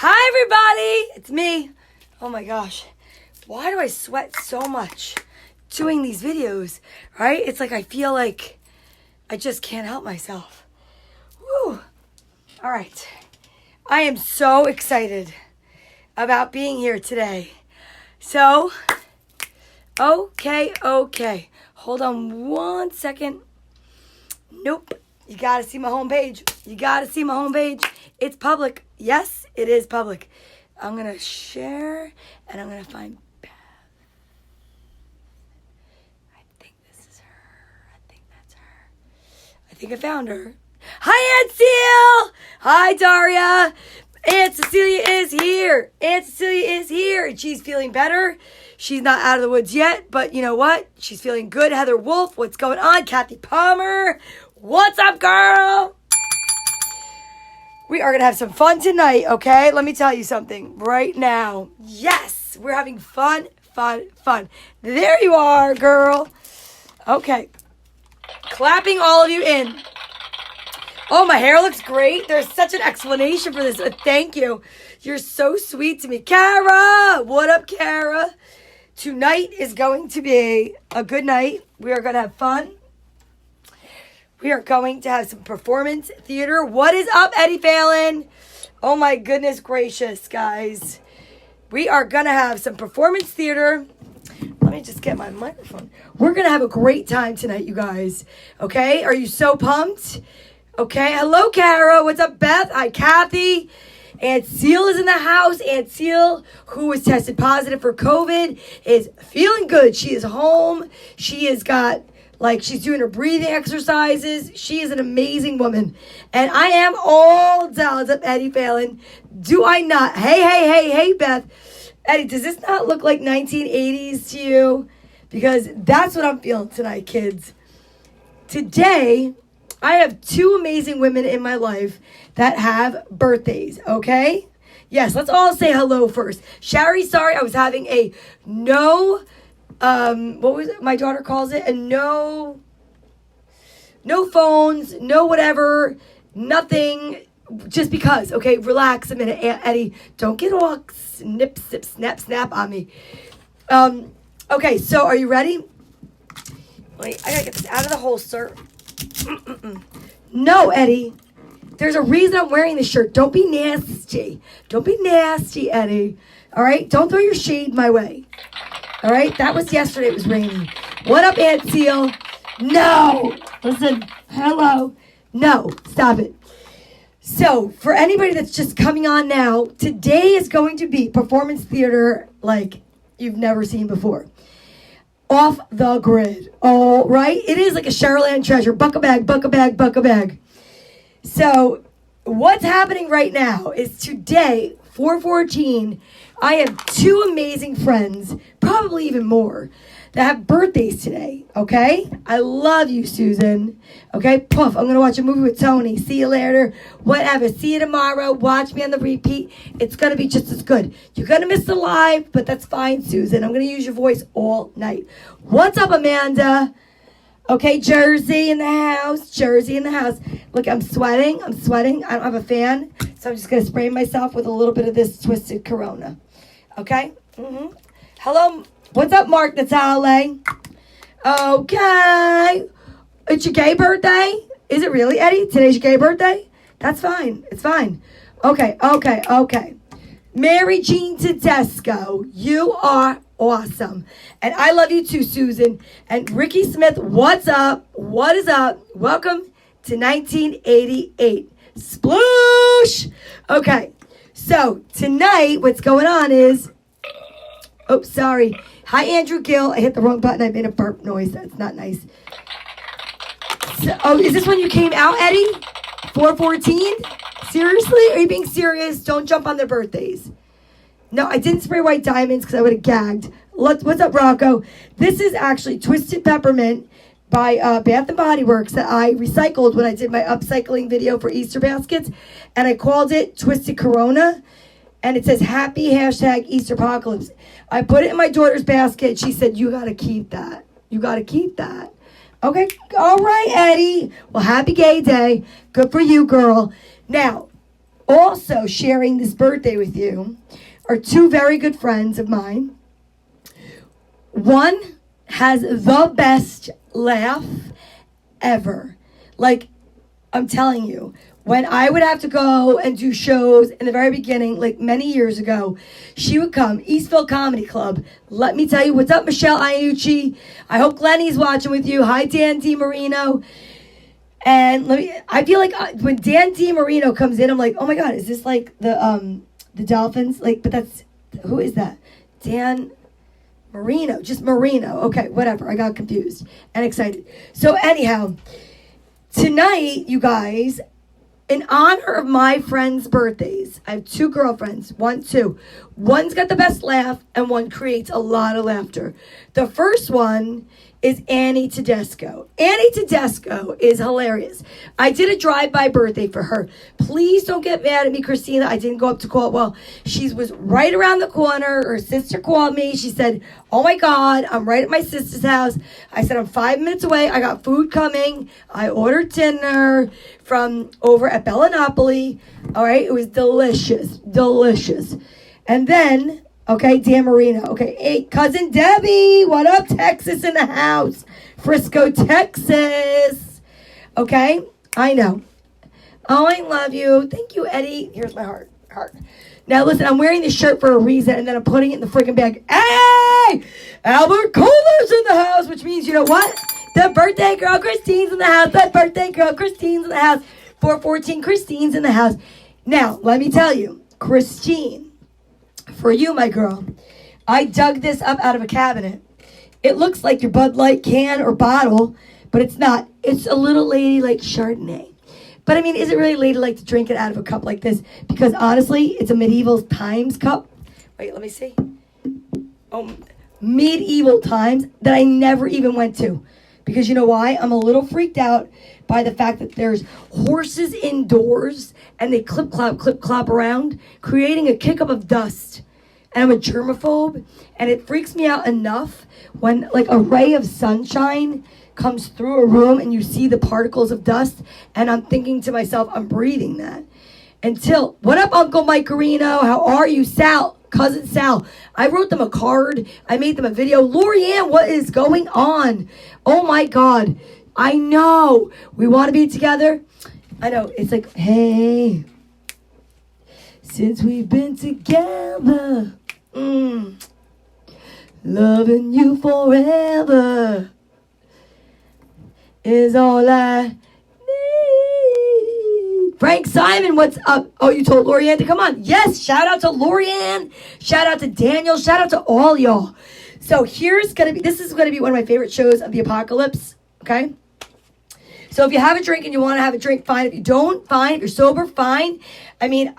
Hi, everybody. It's me. Oh, my gosh. Why do I sweat so much doing these videos, right? It's like I feel like I just can't help myself. Woo. All right. I am so excited about being here today. So, okay. Hold on one second. Nope. You got to see my homepage. It's public. Yes, it is public. I'm going to share and I'm going to find Beth. I think this is her. I think that's her. I think I found her. Hi, Aunt Seal. Hi, Daria. Aunt Cecilia is here. And she's feeling better. She's not out of the woods yet, but you know what? She's feeling good. Heather Wolf, what's going on? Kathy Palmer, what's up, girl? We are going to have some fun tonight, okay? Let me tell you something right now. Yes, we're having fun. There you are, girl. Okay. Clapping all of you in. Oh, my hair looks great. There's such an explanation for this. Thank you. You're so sweet to me. Kara! What up, Kara? Tonight is going to be a good night. We are going to have fun. We are going to have some performance theater. What is up, Eddie Phelan? Oh, my goodness gracious, guys. We are going to have some performance theater. Let me just get my microphone. We're going to have a great time tonight, you guys. Okay? Are you so pumped? Okay, hello, Kara. What's up, Beth? Hi, Kathy. Aunt Seal is in the house. Aunt Seal, who was tested positive for COVID, is feeling good. She is home. She has got, she's doing her breathing exercises. She is an amazing woman. And I am all dolled up, Eddie Phelan. Do I not? Hey, Beth. Eddie, does this not look like 1980s to you? Because that's what I'm feeling tonight, kids. Today, I have two amazing women in my life that have birthdays, okay? Yes, let's all say hello first. Shari, sorry, I was having a what was it? My daughter calls it a no phones, no whatever, nothing, just because, okay? Relax a minute, Eddie. Don't get all snap on me. Okay, so are you ready? Wait, I gotta get this out of the holster. No, Eddie. There's a reason I'm wearing this shirt. Don't be nasty. Eddie. All right? Don't throw your shade my way. All right? That was yesterday. It was raining. What up, Aunt Seal? No. Listen. Hello. No. Stop it. So, for anybody that's just coming on now, today is going to be performance theater like you've never seen before. Off the grid. All right? It is like a Cheryl Treasure. Buck a bag. So, what's happening right now is today, 4/14, I have two amazing friends, probably even more, that have birthdays today, okay? I love you, Susan. Okay? Puff, I'm going to watch a movie with Tony. See you later. Whatever. See you tomorrow. Watch me on the repeat. It's going to be just as good. You're going to miss the live, but that's fine, Susan. I'm going to use your voice all night. What's up, Amanda? Okay, Jersey in the house. Look, I'm sweating. I don't have a fan, so I'm just going to spray myself with a little bit of this Twisted Corona. Okay? Hello. What's up, Mark Natale? Okay. It's your gay birthday? Is it really, Eddie? Today's your gay birthday? That's fine. It's fine. Okay. Mary Jean Tedesco, you are awesome. And I love you too, Susan. And Ricky Smith, what's up? What is up? Welcome to 1988. Sploosh! Okay. So, tonight, what's going on is... Oh, sorry. Hi, Andrew Gill. I hit the wrong button. I made a burp noise. That's not nice. So, is this when you came out, Eddie? 4/14? Seriously? Are you being serious? Don't jump on their birthdays. No, I didn't spray white diamonds because I would have gagged. What's up, Rocco? This is actually Twisted Peppermint by Bath & Body Works that I recycled when I did my upcycling video for Easter baskets. And I called it Twisted Corona. And it says, happy #Easterpocalypse. I put it in my daughter's basket. She said, you got to keep that. Okay. All right, Eddie. Well, happy gay day. Good for you, girl. Now, Also sharing this birthday with you are two very good friends of mine. One has the best laugh ever. Like, I'm telling you, when I would have to go and do shows in the very beginning, like many years ago, she would come, Eastville Comedy Club. Let me tell you, what's up, Michelle Iucci? I hope Glenny's watching with you. Hi, Dan DiMarino. And I feel like when Dan DiMarino comes in, I'm like, oh my God, is this like the Dolphins? Like, but that's, who is that? Dan Marino, just Marino. Okay, whatever. I got confused and excited. So anyhow, tonight, you guys, in honor of my friends' birthdays, I have two girlfriends. One's got the best laugh, and one creates a lot of laughter. The first one is Annie Tedesco. Annie Tedesco is hilarious. I did a drive-by birthday for her. Please don't get mad at me, Christina. I didn't go up to Caldwell. She was right around the corner. Her sister called me. She said, oh my God, I'm right at my sister's house. I said, I'm 5 minutes away. I got food coming. I ordered dinner from over at Bellinopoli. All right, it was delicious, delicious. And then, okay, Dan Marino. Okay, hey, Cousin Debbie, what up, Texas in the house? Frisco, Texas. Okay, I know. Oh, I love you. Thank you, Eddie. Here's my heart. Now, listen, I'm wearing this shirt for a reason, and then I'm putting it in the freaking bag. Hey! Albert Kohler's in the house, which means, you know what? The birthday girl Christine's in the house. The birthday girl Christine's in the house. 414 Christine's in the house. Now, let me tell you, Christine, for you, my girl, I dug this up out of a cabinet. It looks like your Bud Light can or bottle, but it's not. It's a little ladylike Chardonnay. But I mean, is it really ladylike to drink it out of a cup like this? Because honestly, it's a medieval times cup. Wait, let me see. Oh, medieval times that I never even went to. Because you know why? I'm a little freaked out by the fact that there's horses indoors and they clip clop around, creating a kick-up of dust. And I'm a germaphobe, and it freaks me out enough when like a ray of sunshine comes through a room and you see the particles of dust, and I'm thinking to myself, I'm breathing that. Until, what up, Uncle Mike Carino? How are you? Sal, cousin Sal. I wrote them a card. I made them a video. Lorianne, what is going on? Oh my God. I know. We want to be together. I know. It's like, hey, since we've been together, loving you forever is all I need. Frank Simon, what's up? Oh, you told Lorianne to come on. Yes, shout out to Lorianne. Shout out to Daniel. Shout out to all y'all. So this is going to be one of my favorite shows of the apocalypse, okay? So if you have a drink and you want to have a drink, fine. If you don't, fine. If you're sober, fine. I mean,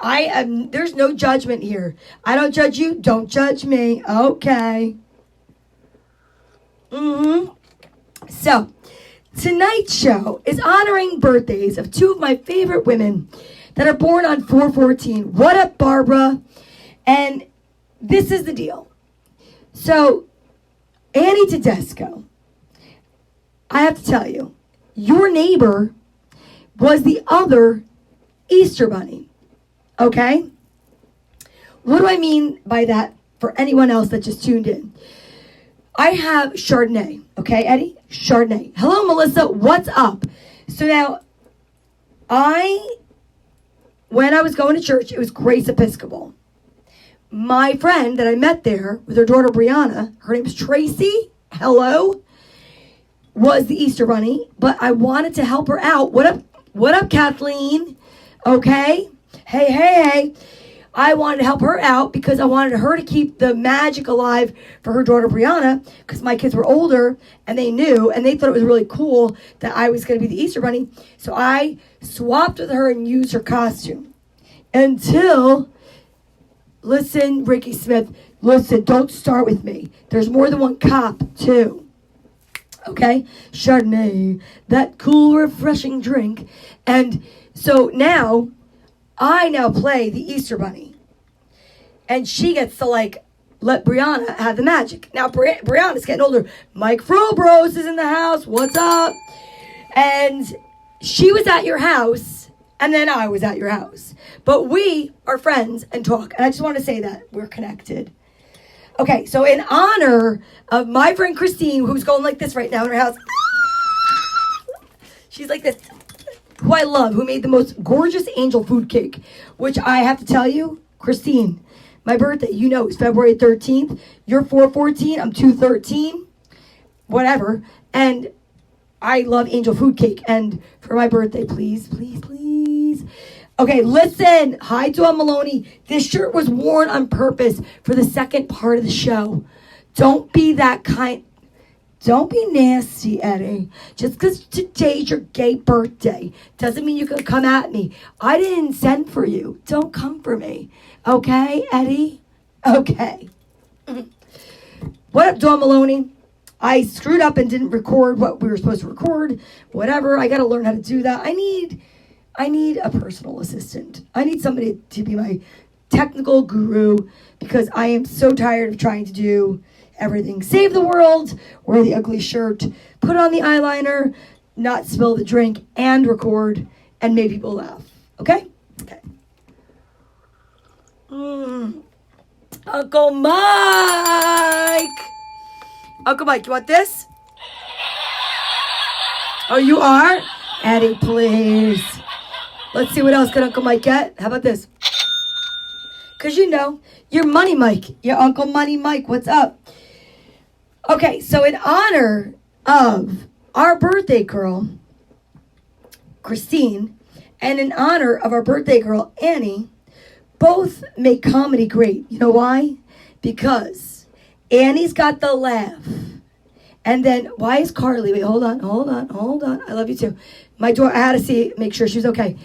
there's no judgment here. I don't judge you. Don't judge me. Okay. So, tonight's show is honoring birthdays of two of my favorite women that are born on 4/14. What up, Barbara? And this is the deal. So, Annie Tedesco, I have to tell you, your neighbor was the other Easter Bunny. Okay? What do I mean by that for anyone else that just tuned in? I have Chardonnay. Okay, Eddie? Chardonnay. Hello, Melissa. What's up? So now, when I was going to church, it was Grace Episcopal. My friend that I met there with her daughter Brianna, her name is Tracy. Hello. Was the Easter Bunny, but I wanted to help her out. What up, Kathleen? Okay. Hey. I wanted to help her out because I wanted her to keep the magic alive for her daughter Brianna, because my kids were older and they knew and they thought it was really cool that I was going to be the Easter Bunny. So I swapped with her and used her costume until, listen, Ricky Smith, listen, don't start with me. There's more than one cop too. Okay, Chardonnay, that cool, refreshing drink. And so I now play the Easter Bunny. And she gets to, let Brianna have the magic. Now, Brianna's getting older. Mike Frobros is in the house. What's up? And she was at your house and then I was at your house. But we are friends and talk. And I just want to say that we're connected. Okay, so in honor of my friend Christine, who's going like this right now in her house. She's like this. Who I love, who made the most gorgeous angel food cake. Which I have to tell you, Christine, my birthday, you know, is February 13th. You're 4/14. I'm 2/13. Whatever. And I love angel food cake. And for my birthday, please, please, please. Okay, listen. Hi, Dawn Maloney. This shirt was worn on purpose for the second part of the show. Don't be that kind. Don't be nasty, Eddie. Just because today's your gay birthday doesn't mean you can come at me. I didn't send for you. Don't come for me. Okay, Eddie? Okay. What up, Dawn Maloney? I screwed up and didn't record what we were supposed to record. Whatever. I got to learn how to do that. I need a personal assistant. I need somebody to be my technical guru because I am so tired of trying to do everything. Save the world, wear the ugly shirt, put on the eyeliner, not spill the drink, and record, and make people laugh. Okay? Okay. Uncle Mike! Uncle Mike, you want this? Oh, you are? Eddie, please. Let's see what else could Uncle Mike get. How about this? Because you know, you're Money Mike. Your Uncle Money Mike. What's up? Okay, so in honor of our birthday girl, Christine, and in honor of our birthday girl, Annie, both make comedy great. You know why? Because Annie's got the laugh. And then, why is Carly? Wait, hold on. I love you too. My daughter, I had to see, make sure she's okay.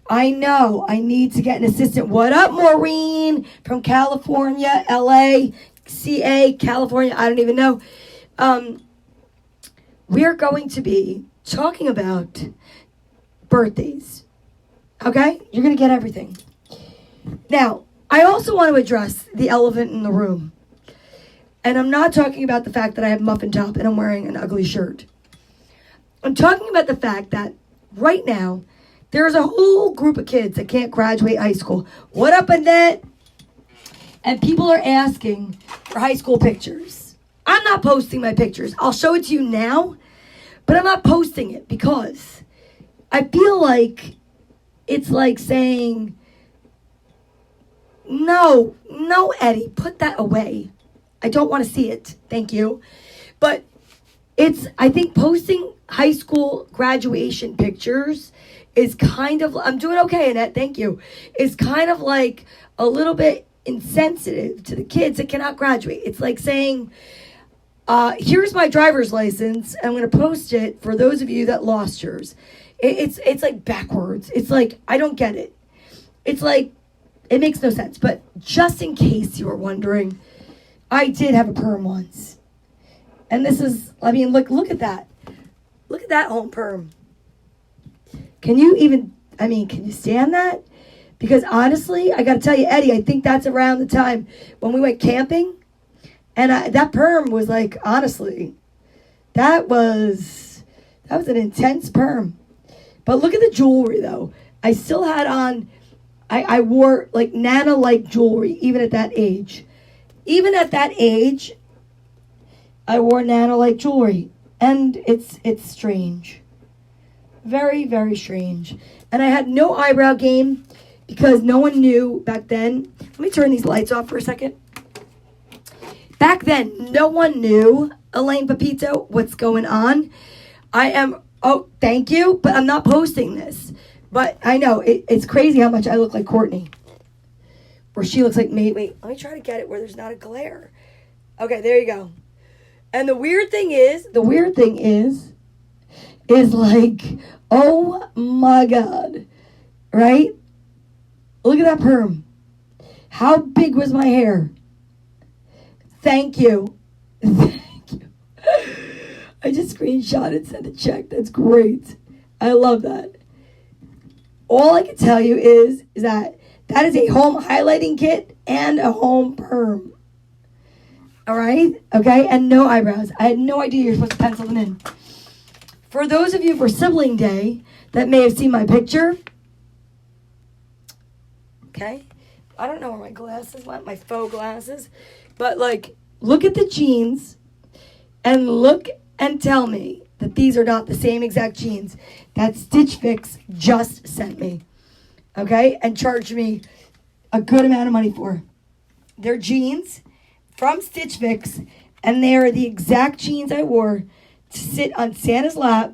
I know, I need to get an assistant. What up, Maureen? From California, LA, CA, California, I don't even know. We're going to be talking about birthdays. Okay? You're going to get everything. Now, I also want to address the elephant in the room. And I'm not talking about the fact that I have muffin top and I'm wearing an ugly shirt. I'm talking about the fact that right now, there's a whole group of kids that can't graduate high school. What up, Annette? And people are asking for high school pictures. I'm not posting my pictures. I'll show it to you now, but I'm not posting it because I feel like it's like saying, no, Eddie, put that away. I don't want to see it. Thank you. But I think posting high school graduation pictures is kind of, I'm doing okay, Annette, thank you, is kind of like a little bit insensitive to the kids that cannot graduate. It's like saying, here's my driver's license, and I'm going to post it for those of you that lost yours. It's like backwards. It's like, I don't get it. It's like, it makes no sense. But just in case you were wondering, I did have a perm once. And this is, I mean, look at that. Look at that home perm. Can you stand that? Because honestly, I got to tell you, Eddie, I think that's around the time when we went camping. And that perm was like, honestly, that was an intense perm. But look at the jewelry, though. I still had on, I wore like Nana-like jewelry, even at that age. Even at that age, I wore Nana-like jewelry. And it's strange. Very, very strange. And I had no eyebrow game because no one knew back then. Let me turn these lights off for a second. Back then, no one knew, Elaine Pepito, what's going on. Thank you, but I'm not posting this. But I know, it's crazy how much I look like Courtney. Or she looks like me. Wait, let me try to get it where there's not a glare. Okay, there you go. And the weird thing is like, oh my God, right? Look at that perm. How big was my hair? Thank you. Thank you. I just screenshot it, sent a check. That's great. I love that. All I can tell you is that is a home highlighting kit and a home perm. All right? Okay? And no eyebrows. I had no idea you're supposed to pencil them in. For those of you for Sibling Day that may have seen my picture, okay? I don't know where my glasses went, my faux glasses. But, like, look at the jeans and look and tell me that these are not the same exact jeans that Stitch Fix just sent me, okay? And charged me a good amount of money for. They're jeans from Stitch Fix, and they are the exact jeans I wore to sit on Santa's lap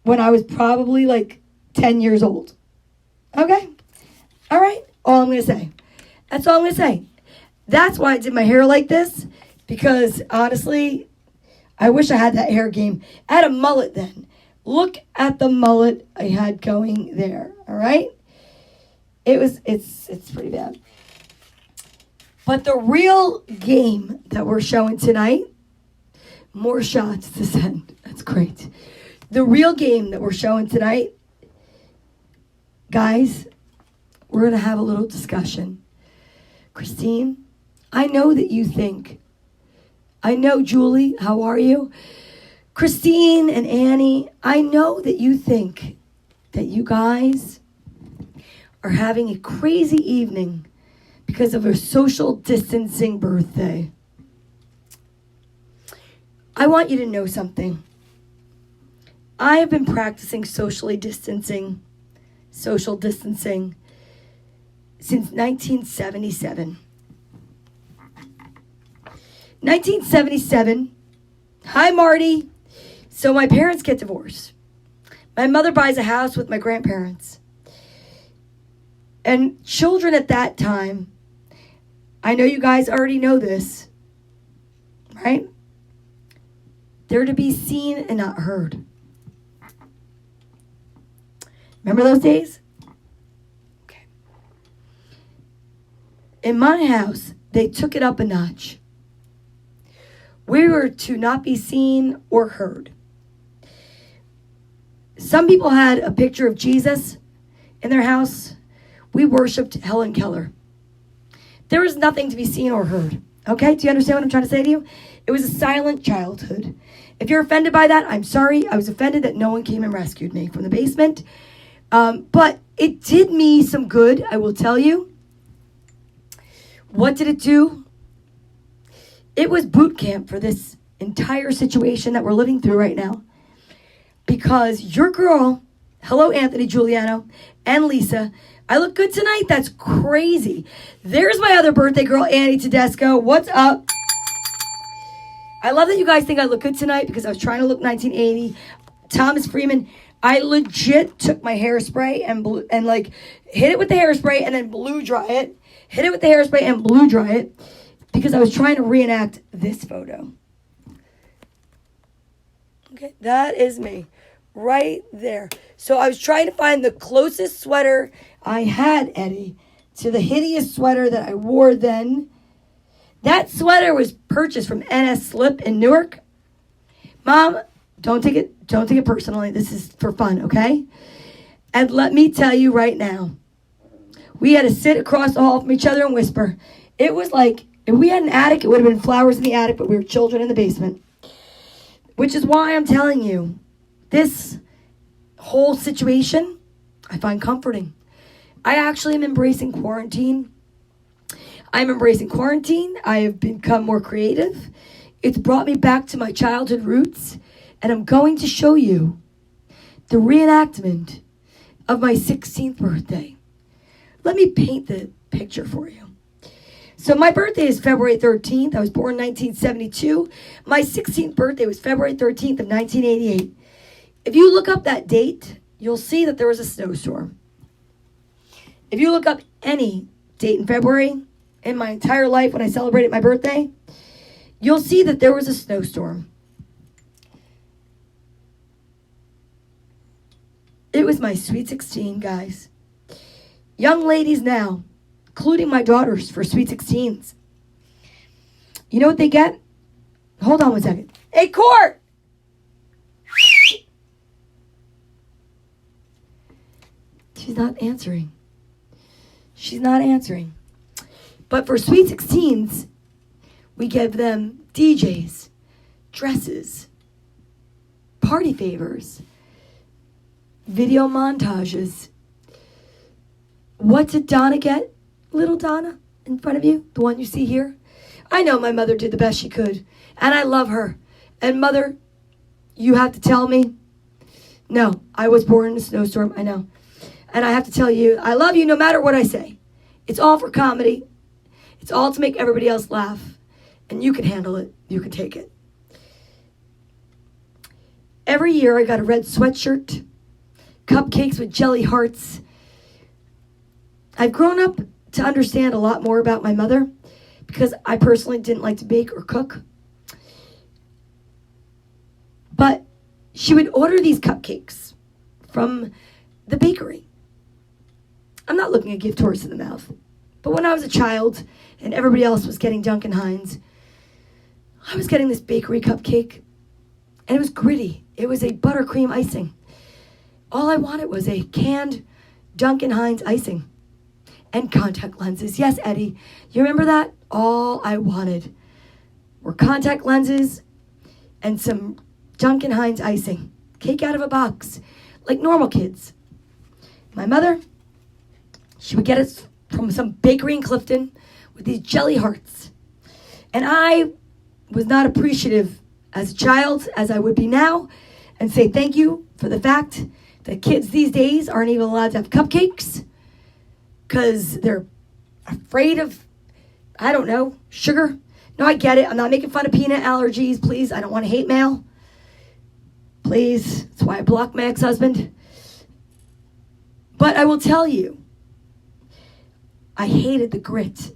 when I was probably like 10 years old. Okay? All right? All I'm going to say. That's all I'm going to say. That's why I did my hair like this, because honestly, I wish I had that hair game. I had a mullet then. Look at the mullet I had going there. All right? It's pretty bad. But the real game that we're showing tonight, more shots to send. That's great. The real game that we're showing tonight, guys, we're going to have a little discussion. Christine, I know that you think. I know, Julie, how are you? Christine and Annie, I know that you think that you guys are having a crazy evening because of a social distancing birthday. I want you to know something. I have been practicing social distancing since 1977. 1977. Hi, Marty. So my parents get divorced. My mother buys a house with my grandparents. And children at that time, I know you guys already know this, right? They're to be seen and not heard. Remember those days? Okay. In my house, they took it up a notch. We were to not be seen or heard. Some people had a picture of Jesus in their house. We worshiped Helen Keller. There was nothing to be seen or heard. Okay? Do you understand what I'm trying to say to you? It was a silent childhood. If you're offended by that, I'm sorry. I was offended that no one came and rescued me from the basement. But it did me some good, I will tell you. What did it do? It was boot camp for this entire situation that we're living through right now. Because your girl, hello Anthony Giuliano and Lisa, I look good tonight? That's crazy. There's my other birthday girl, Annie Tedesco. What's up? I love that you guys think I look good tonight because I was trying to look 1980. Thomas Freeman, I legit took my hairspray and like hit it with the hairspray and then blow dry it. Hit it with the hairspray and blow dry it because I was trying to reenact this photo. Okay, that is me right there. So I was trying to find the closest sweater I had, Eddie, to the hideous sweater that I wore then. That sweater was purchased from NS Slip in Newark. Mom, don't take it personally. This is for fun, okay? And let me tell you right now, we had to sit across the hall from each other and whisper. It was like, if we had an attic, it would have been flowers in the attic, but we were children in the basement. Which is why I'm telling you, this whole situation, I find comforting. I actually am embracing quarantine. I'm embracing quarantine. I have become more creative. It's brought me back to my childhood roots. And I'm going to show you the reenactment of my 16th birthday. Let me paint the picture for you. So my birthday is February 13th. I was born in 1972. My 16th birthday was February 13th of 1988. If you look up that date, you'll see that there was a snowstorm. If you look up any date in February in my entire life when I celebrated my birthday, you'll see that there was a snowstorm. It was my Sweet 16, guys. Young ladies now, including my daughters for Sweet 16s. You know what they get? Hold on one second. Hey, Court! She's not answering. She's not answering. But for Sweet 16s, we give them DJs, dresses, party favors, video montages, What did Donna get? Little Donna in front of you, the one you see here. I know my mother did the best she could, and I love her. And mother, you have to tell me, no, I was born in a snowstorm, I know. And I have to tell you, I love you no matter what I say. It's all for comedy. It's all to make everybody else laugh. And you can handle it. You can take it. Every year I got a red sweatshirt, cupcakes with jelly hearts. I've grown up to understand a lot more about my mother because I personally didn't like to bake or cook. But she would order these cupcakes from the bakery. I'm not looking a gift horse in the mouth. But when I was a child and everybody else was getting Duncan Hines, I was getting this bakery cupcake. And it was gritty. It was a buttercream icing. All I wanted was a canned Duncan Hines icing. And contact lenses. Yes, Eddie. You remember that? All I wanted were contact lenses and some Duncan Hines icing. Cake out of a box. Like normal kids. My mother, she would get us from some bakery in Clifton with these jelly hearts. And I was not appreciative as a child as I would be now, and say thank you for the fact that kids these days aren't even allowed to have cupcakes because they're afraid of, I don't know, sugar. No, I get it. I'm not making fun of peanut allergies. Please, I don't want to hate mail. Please. That's why I blocked my ex-husband. But I will tell you, I hated the grit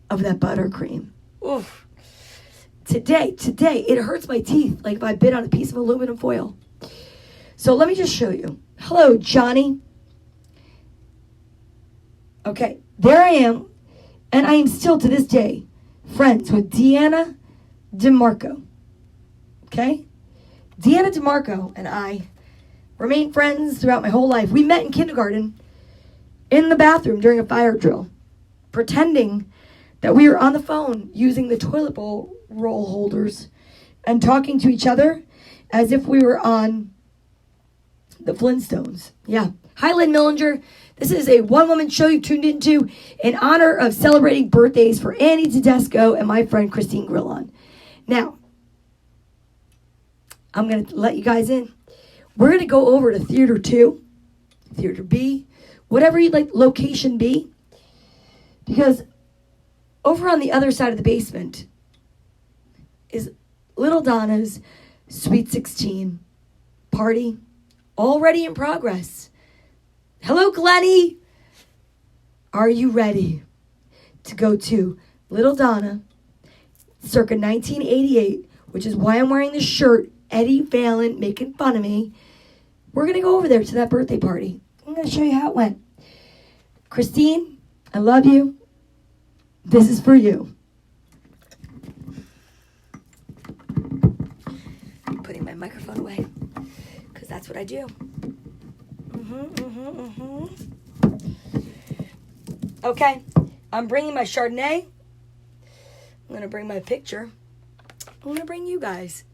of that buttercream. Oof. Today, it hurts my teeth like if I bit on a piece of aluminum foil. So let me just show you. Hello, Johnny. Okay, there I am. And I am still, to this day, friends with Deanna DeMarco. Okay? Deanna DeMarco and I remained friends throughout my whole life. We met in kindergarten in the bathroom during a fire drill, pretending that we were on the phone using the toilet bowl roll holders and talking to each other as if we were on the Flintstones. Yeah. Hi, Lynn Millinger. This is a one-woman show you tuned into in honor of celebrating birthdays for Annie Tedesco and my friend Christine Grillon. Now, I'm going to let you guys in. We're going to go over to Theater 2, Theater B, whatever you'd like, location B, because over on the other side of the basement is Little Donna's Sweet 16 party, already in progress. Hello, Glennie. Are you ready to go to Little Donna, circa 1988, which is why I'm wearing this shirt, Eddie Valen making fun of me. We're going to go over there to that birthday party. I'm going to show you how it went. Christine, I love you. This is for you. I'm putting my microphone away because that's what I do. Okay, I'm bringing my Chardonnay. I'm going to bring my picture. I'm going to bring you guys.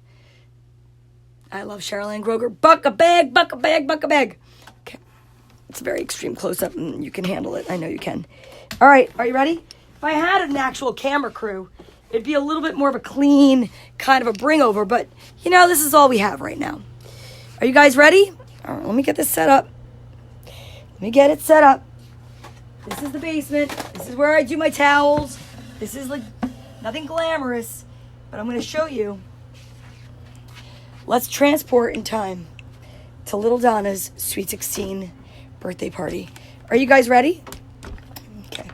I love Cheryl Groger. Buck a bag, buck a bag, buck a bag. Okay, it's a very extreme close-up, and you can handle it. I know you can. All right, are you ready? If I had an actual camera crew, it'd be a little bit more of a clean kind of a bring over, but you know, this is all we have right now. Are you guys ready? All right, let me get this set up. Let me get it set up. This is the basement. This is where I do my towels. This is like nothing glamorous, but I'm going to show you. Let's transport in time to Little Donna's Sweet 16 birthday party. Are you guys ready? Okay.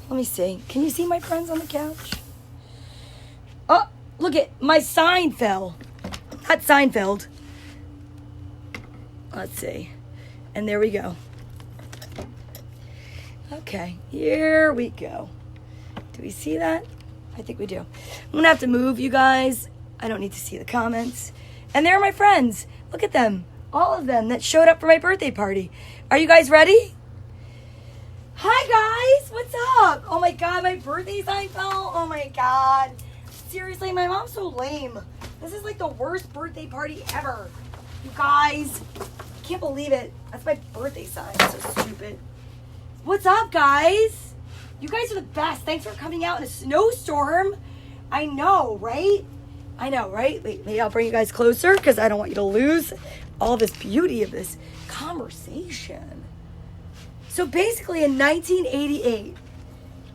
Let me see. Can you see my friends on the couch? Oh, look it. My sign fell. Not Seinfeld. Let's see. And there we go. Okay. Here we go. Do we see that? I think we do. I'm going to have to move, you guys. I don't need to see the comments. And there are my friends. Look at them. All of them that showed up for my birthday party. Are you guys ready? Hi, guys. What's up? Oh, my God. My birthday sign fell. Oh, my God. Seriously, my mom's so lame. This is like the worst birthday party ever. You guys, can't believe it. That's my birthday sign. So stupid. What's up, guys? You guys are the best. Thanks for coming out in a snowstorm. I know, right? Wait, maybe I'll bring you guys closer because I don't want you to lose all this beauty of this conversation. So basically in 1988,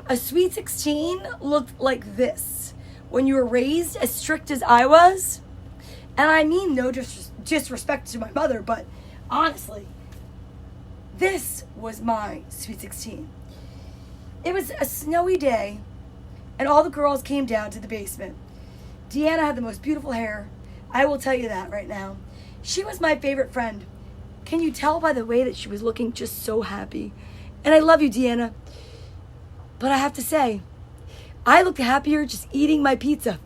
a Sweet 16 looked like this when you were raised as strict as I was. And I mean no disrespect to my mother, but honestly, this was my Sweet 16. It was a snowy day, and all the girls came down to the basement. Deanna had the most beautiful hair. I will tell you that right now. She was my favorite friend. Can you tell by the way that she was looking just so happy? And I love you, Deanna. But I have to say, I looked happier just eating my pizza.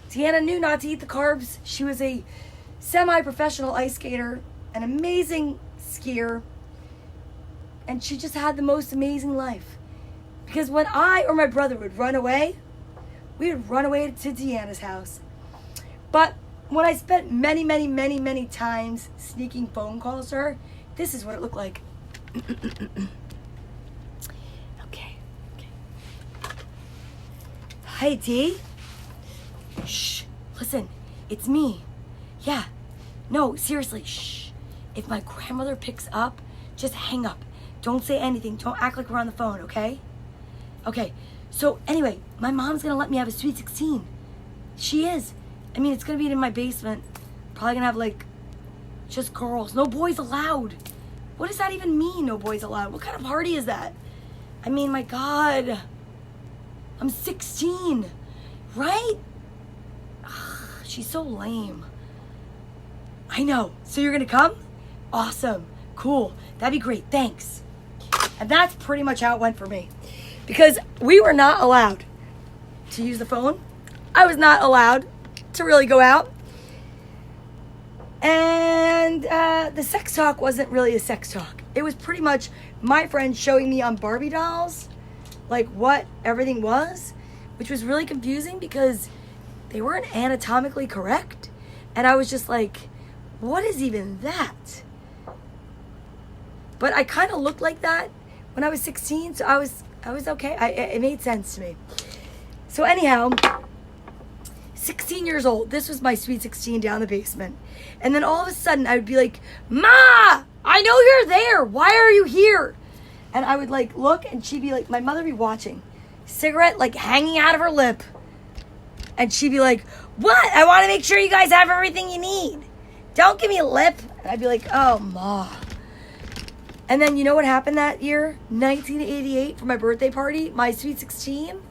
Deanna knew not to eat the carbs. She was a semi-professional ice skater, an amazing skier, and she just had the most amazing life. Because when I or my brother would run away, we would run away to Deanna's house. But when I spent many times sneaking phone calls to her, this is what it looked like. Okay. Hi, Dee. Shh. Listen, it's me. Yeah. No, seriously, shh. If my grandmother picks up, just hang up. Don't say anything. Don't act like we're on the phone, okay? Okay. So, anyway, my mom's going to let me have a Sweet 16. She is. I mean, it's going to be in my basement. Probably going to have, like, just girls. No boys allowed. What does that even mean, no boys allowed? What kind of party is that? I mean, my God. I'm 16. Right? Ugh, she's so lame. I know. So you're going to come? Awesome. Cool. That'd be great. Thanks. And that's pretty much how it went for me. Because we were not allowed to use the phone. I was not allowed to really go out. And the sex talk wasn't really a sex talk. It was pretty much my friend showing me on Barbie dolls, like what everything was, which was really confusing because they weren't anatomically correct. And I was just like, what is even that? But I kind of looked like that when I was 16, so I was okay. It made sense to me. So anyhow, 16 years old. This was my Sweet 16 down the basement. And then all of a sudden I would be like, Ma, I know you're there. Why are you here? And I would like look and she'd be like, my mother would be watching. Cigarette like hanging out of her lip. And she'd be like, what? I want to make sure you guys have everything you need. Don't give me a lip. And I'd be like, oh, Ma. And then you know what happened that year? 1988 for my birthday party, my Sweet 16.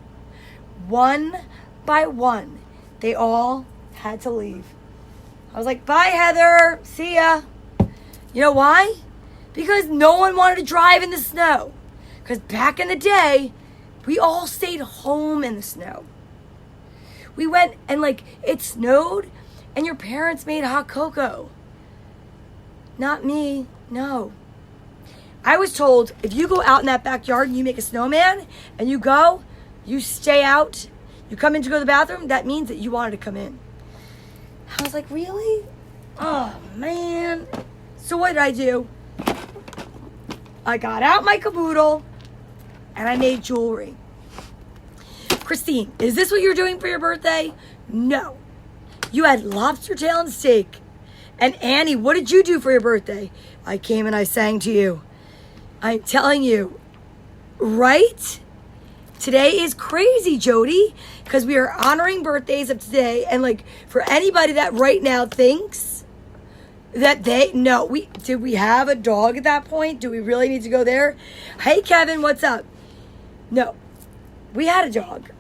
One by one, they all had to leave. I was like, bye, Heather. See ya. You know why? Because no one wanted to drive in the snow. Because back in the day, we all stayed home in the snow. We went and like, it snowed and your parents made hot cocoa. Not me, no. I was told if you go out in that backyard and you make a snowman and you stay out, you come in to go to the bathroom, that means that you wanted to come in. I was like, really? Oh, man. So what did I do? I got out my caboodle and I made jewelry. Christine, is this what you're doing for your birthday? No. You had lobster tail and steak. And Annie, what did you do for your birthday? I came and I sang to you. I'm telling you, right? Today is crazy, Jody, because we are honoring birthdays of today. And like for anybody that right now thinks that did we have a dog at that point? Do we really need to go there? Hey, Kevin, what's up? No, we had a dog.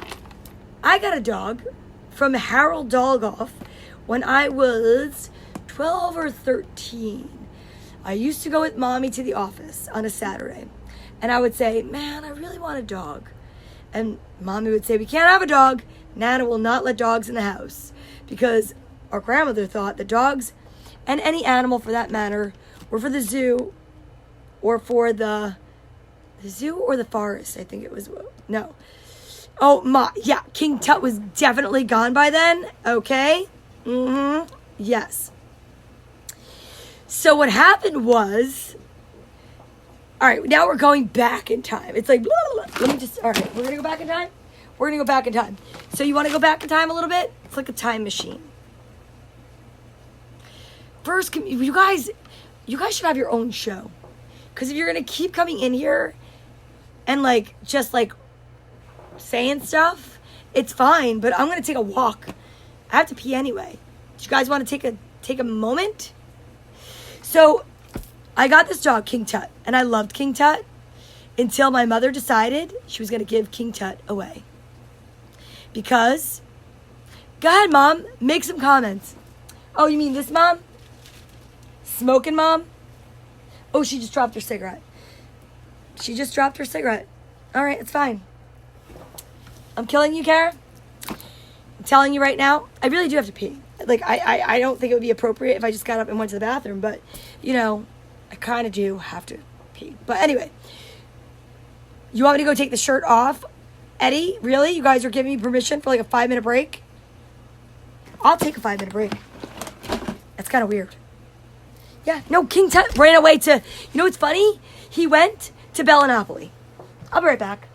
I got a dog from Harold Dolgoff when I was 12 or 13. I used to go with Mommy to the office on a Saturday. And I would say, man, I really want a dog. And Mommy would say, we can't have a dog. Nana will not let dogs in the house. Because our grandmother thought that dogs, and any animal for that matter, were for the zoo or for the zoo or the forest. I think it was, no. Oh, yeah, King Tut was definitely gone by then. Okay. Yes. So what happened was, all right, now we're going back in time. It's like, blah, blah, blah. Let me just, all right, we're going to go back in time? We're going to go back in time. So you want to go back in time a little bit? It's like a time machine. First, you guys should have your own show. Because if you're going to keep coming in here and like, just like saying stuff, it's fine, but I'm going to take a walk. I have to pee anyway. Do you guys want to take a moment? So, I got this dog, King Tut, and I loved King Tut until my mother decided she was going to give King Tut away. Because, go ahead, Mom, make some comments. Oh, you mean this Mom? Smoking Mom? Oh, she just dropped her cigarette. She just dropped her cigarette. All right, it's fine. I'm killing you, Kara. I'm telling you right now, I really do have to pee. Like, I don't think it would be appropriate if I just got up and went to the bathroom, but, you know, I kind of do have to pee. But anyway, you want me to go take the shirt off? Eddie, really? You guys are giving me permission for like a 5-minute break? I'll take a 5-minute break. That's kind of weird. Yeah, no, King Tut ran away to, you know what's funny? He went to Bellanopoly. I'll be right back.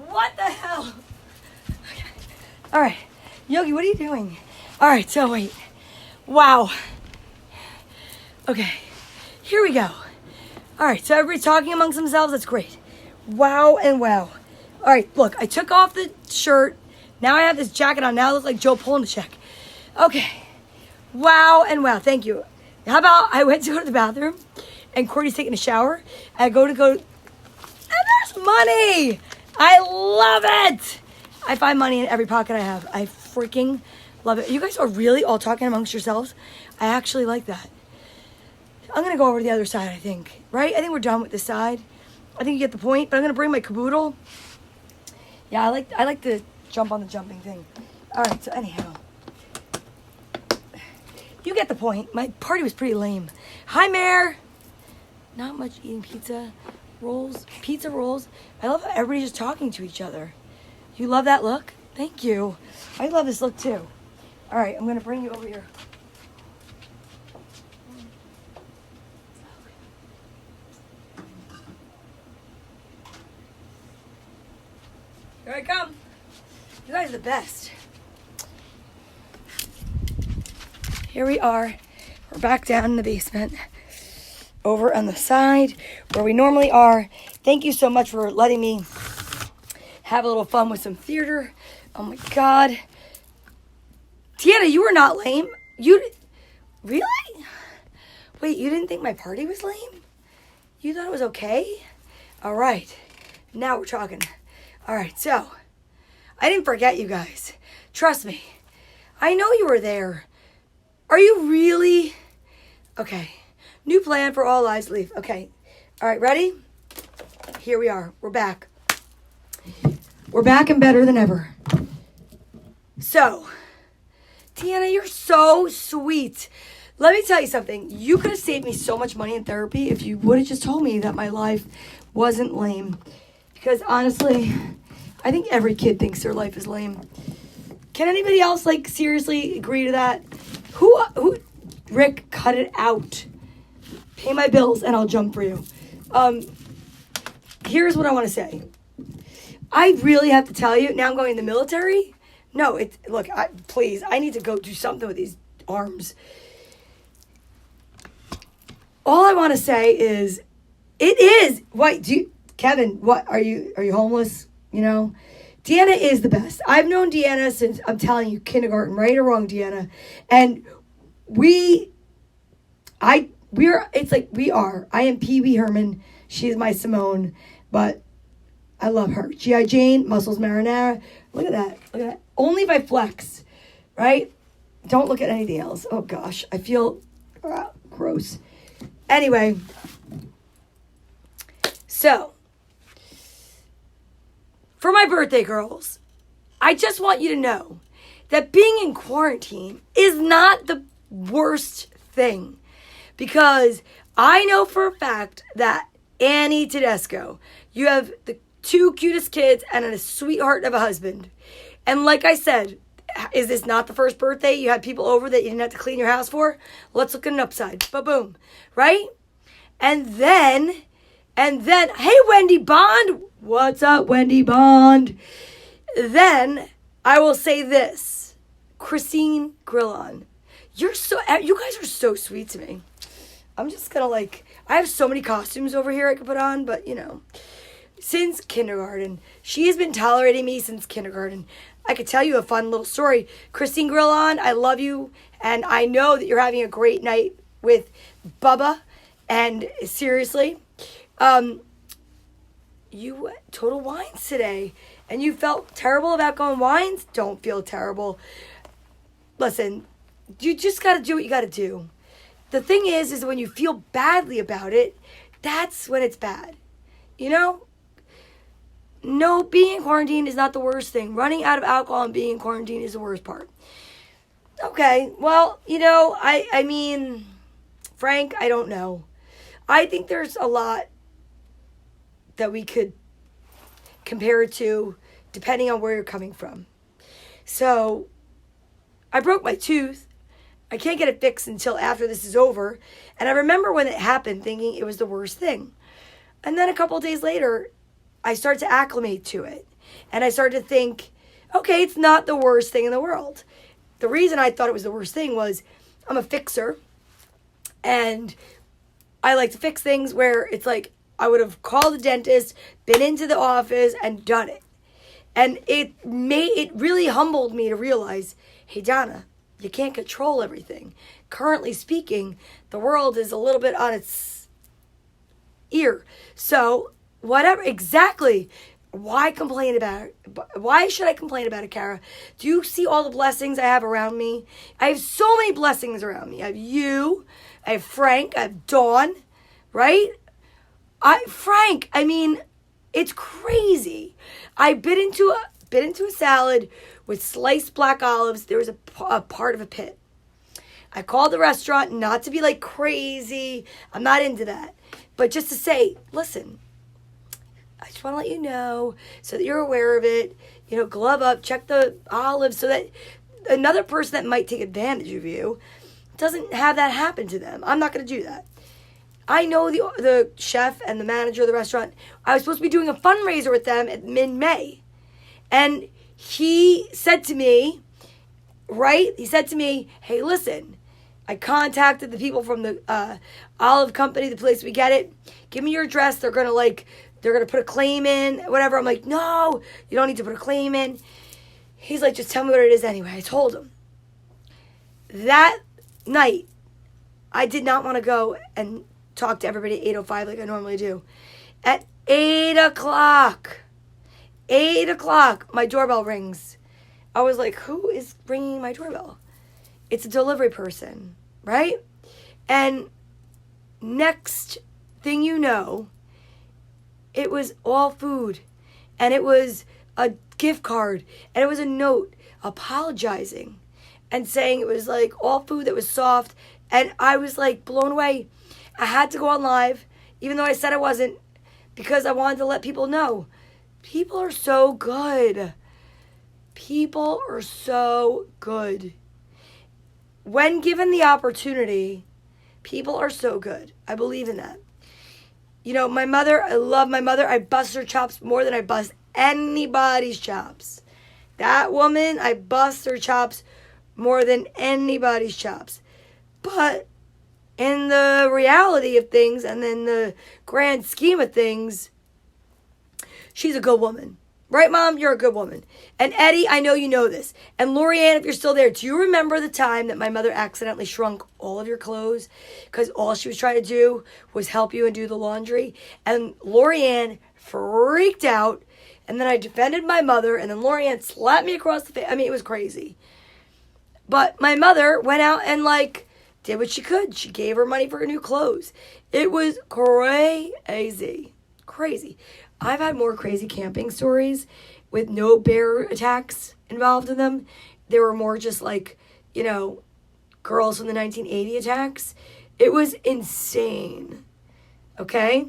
What the hell? Okay. All right. Yogi, what are you doing? All right, so wait. Wow. Okay. Here we go. All right, so everybody's talking amongst themselves. That's great. Wow and wow. All right, look, I took off the shirt. Now I have this jacket on. Now I look like Joe Polnicek. Okay. Wow and wow. Thank you. How about I went to go to the bathroom and Courtney's taking a shower. I go, and there's money. I love it. I find money in every pocket I have. I freaking love it. You guys are really all talking amongst yourselves. I actually like that. I'm going to go over to the other side, I think. Right? I think we're done with this side. I think you get the point. But I'm going to bring my caboodle. Yeah, I like to jump on the jumping thing. All right, so anyhow. You get the point. My party was pretty lame. Hi, Mare. Not much eating pizza rolls. Pizza rolls. I love how everybody's just talking to each other. You love that look? Thank you. I love this look too. All right, I'm going to bring you over here. Here I come. You guys are the best. Here we are. We're back down in the basement. Over on the side where we normally are. Thank you so much for letting me have a little fun with some theater. Oh my God. Tiana, you were not lame. Really? Wait, you didn't think my party was lame? You thought it was okay? All right. Now we're talking. All right, so I didn't forget you guys. Trust me. I know you were there. Are you really? Okay. New plan for all lives leave. Okay. All right, ready? Here we are. We're back. We're back and better than ever. So, Tiana, you're so sweet. Let me tell you something. You could have saved me so much money in therapy if you would have just told me that my life wasn't lame. Because honestly, I think every kid thinks their life is lame. Can anybody else, seriously agree to that? Who, Rick, cut it out. Pay my bills and I'll jump for you. Here's what I want to say. I really have to tell you, now I'm going in the military. No, please, I need to go do something with these arms. All I want to say is, Kevin, what, are you homeless? You know? Deanna is the best. I've known Deanna since, I'm telling you, kindergarten, right or wrong, Deanna. And we are. I am Pee Wee Herman. She's my Simone. But I love her. G.I. Jane, Muscles Marinara. Look at that. Only if I flex, right? Don't look at anything else. Oh, gosh. I feel gross. Anyway. So, for my birthday, girls, I just want you to know that being in quarantine is not the worst thing. Because I know for a fact that Annie Tedesco, you have the two cutest kids and a sweetheart of a husband. And like I said, is this not the first birthday you had people over that you didn't have to clean your house for? Let's look at an upside. Ba-boom. Right? And then, hey, Wendy Bond. What's up, Wendy Bond? Then I will say this. Christine Grillon. You guys are so sweet to me. I'm just gonna I have so many costumes over here I could put on, but since kindergarten. She has been tolerating me since kindergarten. I could tell you a fun little story. Christine Grillon, I love you, and I know that you're having a great night with Bubba, and seriously, you went Total Wines today, and you felt terrible about going Wines? Don't feel terrible. Listen, you just gotta do what you gotta do. The thing is when you feel badly about it, that's when it's bad. No, being in quarantine is not the worst thing. Running out of alcohol and being in quarantine is the worst part. Okay, well, I mean, Frank, I don't know. I think there's a lot that we could compare it to depending on where you're coming from. So, I broke my tooth. I can't get it fixed until after this is over. And I remember when it happened thinking it was the worst thing. And then a couple of days later, I started to acclimate to it. And I started to think, okay, it's not the worst thing in the world. The reason I thought it was the worst thing was I'm a fixer. And I like to fix things where it's I would have called the dentist, been into the office, and done it. And it really humbled me to realize, hey, Donna, you can't control everything. Currently speaking, the world is a little bit on its ear. So, whatever, exactly. Why complain about it? Why should I complain about it, Kara? Do you see all the blessings I have around me? I have so many blessings around me. I have you, I have Frank, I have Dawn, right? Frank, I mean, it's crazy. I bit into a salad with sliced black olives. There was a part of a pit. I called the restaurant, not to be like crazy. I'm not into that. But just to say, listen, I just want to let you know so that you're aware of it. You know, glove up, check the olives so that another person that might take advantage of you doesn't have that happen to them. I'm not going to do that. I know the chef and the manager of the restaurant. I was supposed to be doing a fundraiser with them at mid-May. And he said to me, hey, listen, I contacted the people from the olive company, the place we get it. Give me your address. They're going to put a claim in, whatever. I'm like, no, you don't need to put a claim in. He's like, just tell me what it is anyway. I told him. That night, I did not want to go and talk to everybody at 8:05 like I normally do. At 8 o'clock, my doorbell rings. I was like, who is ringing my doorbell? It's a delivery person, right? And next thing you know, it was all food. And it was a gift card. And it was a note apologizing and saying it was like all food that was soft. And I was like blown away. I had to go on live, even though I said I wasn't, because I wanted to let people know. People are so good. People are so good. When given the opportunity, people are so good. I believe in that. You know, my mother, I love my mother. I bust her chops more than I bust anybody's chops. That woman, I bust her chops more than anybody's chops. But in the reality of things and in the grand scheme of things, she's a good woman. Right, Mom? You're a good woman. And Eddie, I know you know this. And Lorianne, if you're still there, do you remember the time that my mother accidentally shrunk all of your clothes? Because all she was trying to do was help you and do the laundry. And Lorianne freaked out. And then I defended my mother. And then Lorianne slapped me across the face. I mean, it was crazy. But my mother went out and, did what she could. She gave her money for her new clothes. It was crazy. Crazy. I've had more crazy camping stories with no bear attacks involved in them. They were more just girls from the 1980 attacks. It was insane. Okay?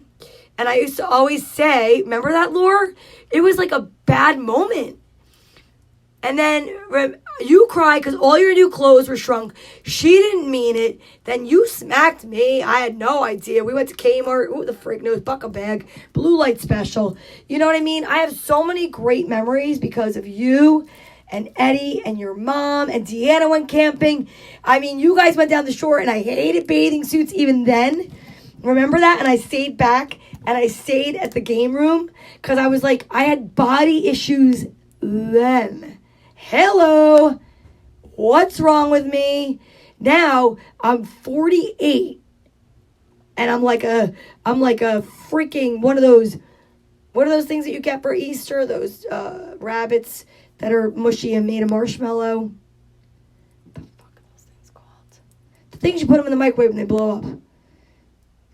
And I used to always say, remember that, Lore? It was like a bad moment. And then you cry because all your new clothes were shrunk. She didn't mean it. Then you smacked me. I had no idea. We went to Kmart. Who the freak knows? Buck a bag. Blue light special. You know what I mean? I have so many great memories because of you and Eddie and your mom and Deanna went camping. I mean, you guys went down the shore and I hated bathing suits even then. Remember that? And I stayed back and I stayed at the game room because I was like, I had body issues then. Hello, what's wrong with me? Now I'm 48 and I'm like a freaking one of those things that you get for Easter, those rabbits that are mushy and made of marshmallow. What the fuck are those things called? The things you put them in the microwave and they blow up.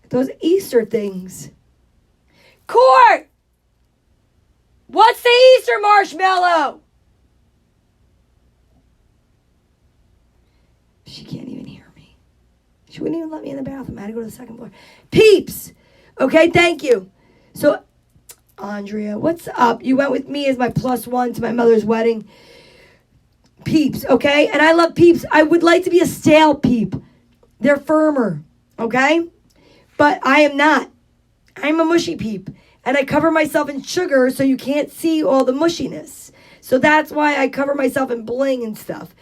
Those Easter things. Court! What's the Easter marshmallow? She can't even hear me. She wouldn't even let me in the bathroom. I had to go to the second floor. Peeps! Okay, thank you. So, Andrea, what's up? You went with me as my +1 to my mother's wedding. Peeps, okay? And I love Peeps. I would like to be a stale Peep. They're firmer, okay? But I am not. I'm a mushy Peep. And I cover myself in sugar so you can't see all the mushiness. So that's why I cover myself in bling and stuff.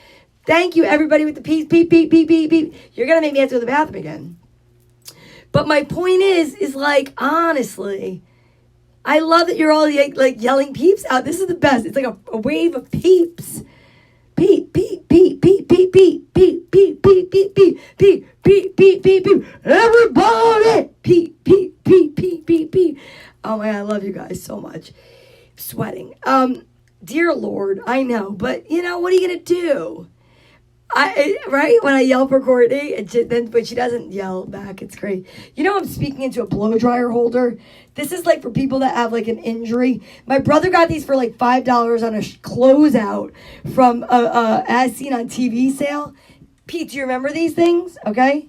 Thank you, everybody with the peeps. Beep, beep, beep, beep, beep. You're going to make me have to go to the bathroom again. But my point is honestly, I love that you're all yelling peeps out. This is the best. It's like a wave of peeps. Peep, peep, peep, peep, peep, peep, peep, peep, peep, peep, peep, peep, peep, peep, peep, peep. Everybody! Peep, peep, peep, peep. so much. Sweating. Dear Lord, I know, but you know, what are you going to do? Right when I yell for Courtney, but she doesn't yell back. It's great. You know, I'm speaking into a blow dryer holder. This is like for people that have like an injury. My brother got these for like $5 on a closeout from As Seen on TV sale. Pete, do you remember these things? Okay,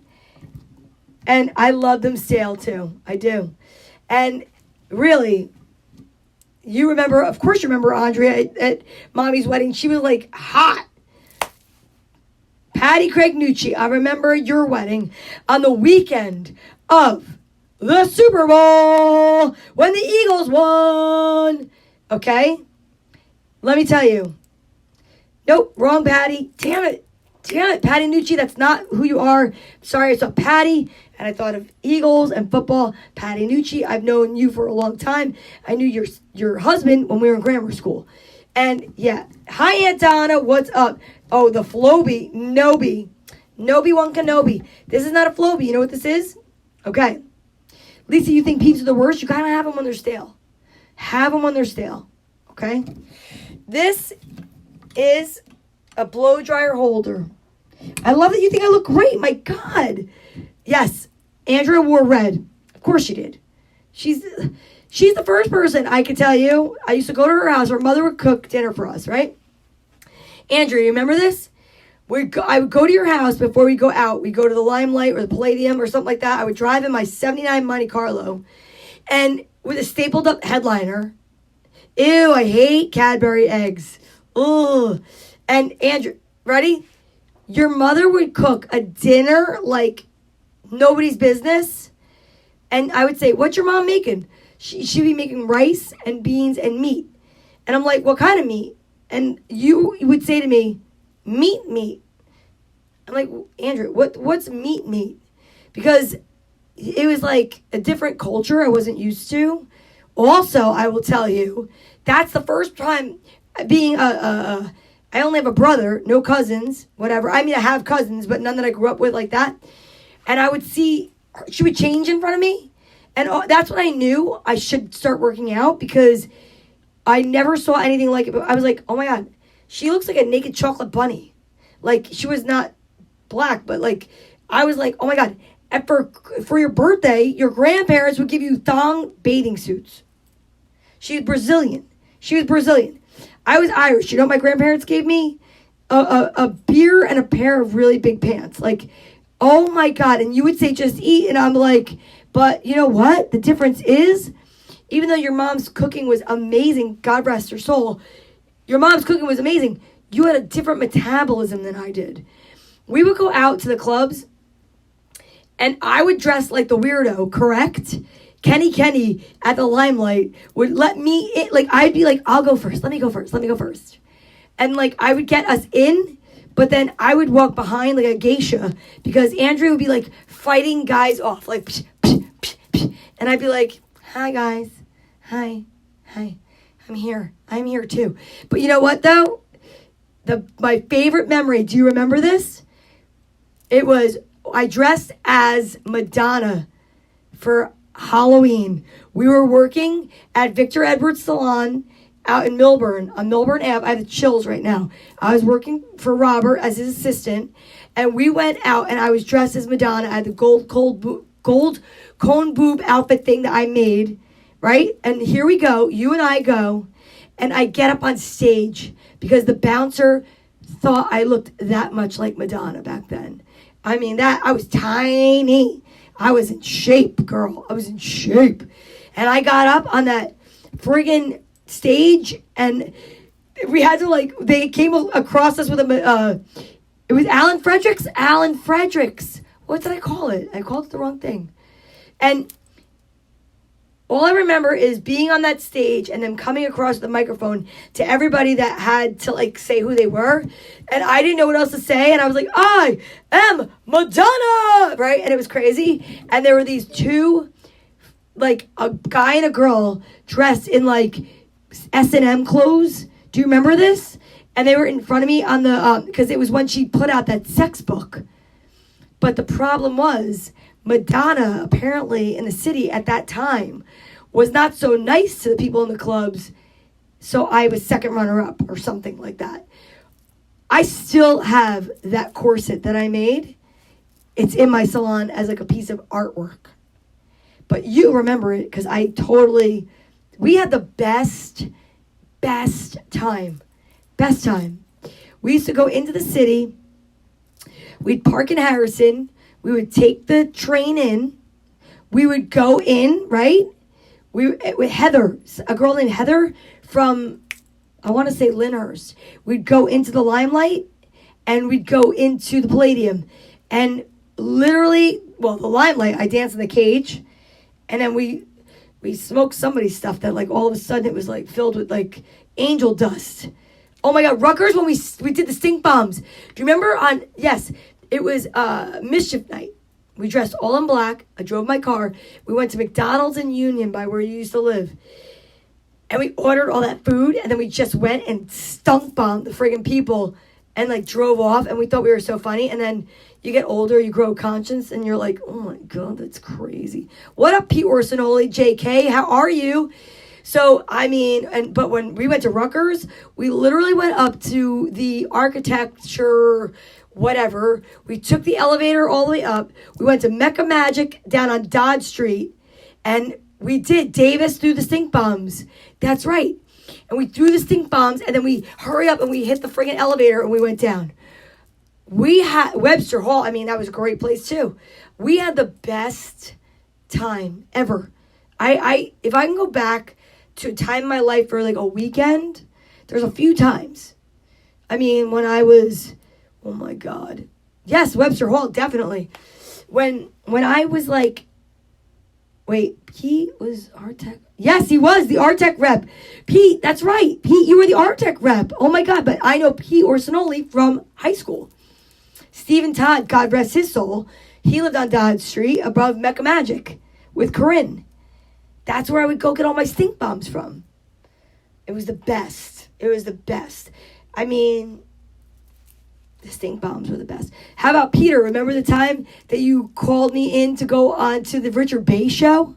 and I love them stale too. I do, and really. You remember, of course you remember Andrea at Mommy's wedding. She was like hot. Patty Craig Nucci, I remember your wedding on the weekend of the Super Bowl when the Eagles won. Okay? Let me tell you. Nope, wrong Patty. Damn it. Patty Nucci, that's not who you are. Sorry, I saw Patty and I thought of Eagles and football. Patty Nucci, I've known you for a long time. I knew your husband when we were in grammar school. And yeah, hi Aunt Donna, what's up? Oh, the Floby, Nobi. Nobi-Wan Kenobi. This is not a Floby. You know what this is? Okay. Lisa, you think peeps are the worst? You gotta have them when they're stale. Have them when they're stale. Okay? This is a blow dryer holder. I love that you think I look great. My God. Yes, Andrea wore red. Of course she did. She's the first person I can tell you. I used to go to her house. Her mother would cook dinner for us, right? Andrea, you remember this? I would go to your house before we go out. We'd go to the Limelight or the Palladium or something like that. I would drive in my 79 Monte Carlo and with a stapled up headliner. Ew, I hate Cadbury eggs. Ugh. And Andrew, ready? Your mother would cook a dinner like nobody's business. And I would say, what's your mom making? She'd be making rice and beans and meat. And I'm like, what kind of meat? And you would say to me, meat. I'm like, Andrew, what's meat? Because it was like a different culture I wasn't used to. Also, I will tell you, that's the first time being I only have a brother, no cousins, whatever. I mean, I have cousins, but none that I grew up with like that. And I would see, she would change in front of me. And that's when I knew I should start working out because I never saw anything like it. But I was like, oh my God, she looks like a naked chocolate bunny. Like, she was not black, but like, I was like, oh my God. And for your birthday, your grandparents would give you thong bathing suits. She was Brazilian. I was Irish. You know what my grandparents gave me? A beer and a pair of really big pants. Like, oh my God. And you would say, just eat. And I'm like, but you know what? The difference is, even though your mom's cooking was amazing, God rest her soul, your mom's cooking was amazing, you had a different metabolism than I did. We would go out to the clubs, and I would dress like the weirdo, correct? Kenny at the Limelight would let me in. Like, I'd be like, I'll go first. Let me go first. And, like, I would get us in, but then I would walk behind like a geisha because Andrea would be, like, fighting guys off. Like, psh, psh, psh, psh. And I'd be like, hi, guys. Hi. I'm here, too. But you know what, though? My favorite memory, do you remember this? It was, I dressed as Madonna for Halloween. We were working at Victor Edwards Salon out in Milburn, on Milburn Ave. I have the chills right now. I was working for Robert as his assistant, and we went out, and I was dressed as Madonna. I had the gold cone boob outfit thing that I made, right? And here we go. You and I go, and I get up on stage because the bouncer thought I looked that much like Madonna back then. I mean, I was tiny. I was in shape, girl. I was in shape. And I got up on that friggin' stage, and we had to, like, they came across us with it was Alan Fredericks. What did I call it? I called it the wrong thing. And all I remember is being on that stage and them coming across the microphone to everybody that had to, like, say who they were. And I didn't know what else to say. And I was like, I am Madonna, right? And it was crazy. And there were these two, like, a guy and a girl dressed in, like, S&M clothes. Do you remember this? And they were in front of me on the, because it was when she put out that sex book. But the problem was, Madonna, apparently, in the city at that time, was not so nice to the people in the clubs, so I was second runner-up or something like that. I still have that corset that I made. It's in my salon as like a piece of artwork. But you remember it because we had the best time. Best time. We used to go into the city. We'd park in Harrison. We would take the train in. We would go in, right? With Heather, a girl named Heather from, I want to say Lyndhurst. We'd go into the Limelight and we'd go into the Palladium. And literally, well, the Limelight, I danced in the cage. And then we smoked somebody's stuff that like all of a sudden it was like filled with like angel dust. Oh my God, Rutgers when we did the stink bombs. Do you remember yes, it was Mischief Night. We dressed all in black. I drove my car. We went to McDonald's in Union by where you used to live. And we ordered all that food and then we just went and stunk bombed the friggin' people and like drove off and we thought we were so funny. And then you get older, you grow conscience and you're like, oh my God, that's crazy. What up, Pete Orsinoli, JK, how are you? So, I mean, but when we went to Rutgers, we literally went up to the architecture, whatever. We took the elevator all the way up. We went to Mecca Magic down on Dodge Street. And we did. Davis threw the stink bombs. That's right. And we threw the stink bombs. And then we hurry up and we hit the friggin' elevator and we went down. We had Webster Hall. I mean, that was a great place too. We had the best time ever. If I can go back to a time in my life for like a weekend, there's a few times. I mean, when I was, oh my God. Yes, Webster Hall, definitely. When I was like, wait, he was Art Tech? Yes, he was the Art Tech rep. Pete, that's right. Pete, you were the Art Tech rep. Oh my God, but I know Pete Orsinoli from high school. Stephen Todd, God rest his soul, he lived on Dodge Street above Mecca Magic with Corinne. That's where I would go get all my stink bombs from. It was the best. It was the best. I mean, the stink bombs were the best. How about Peter? Remember the time that you called me in to go on to the Richard Bey show?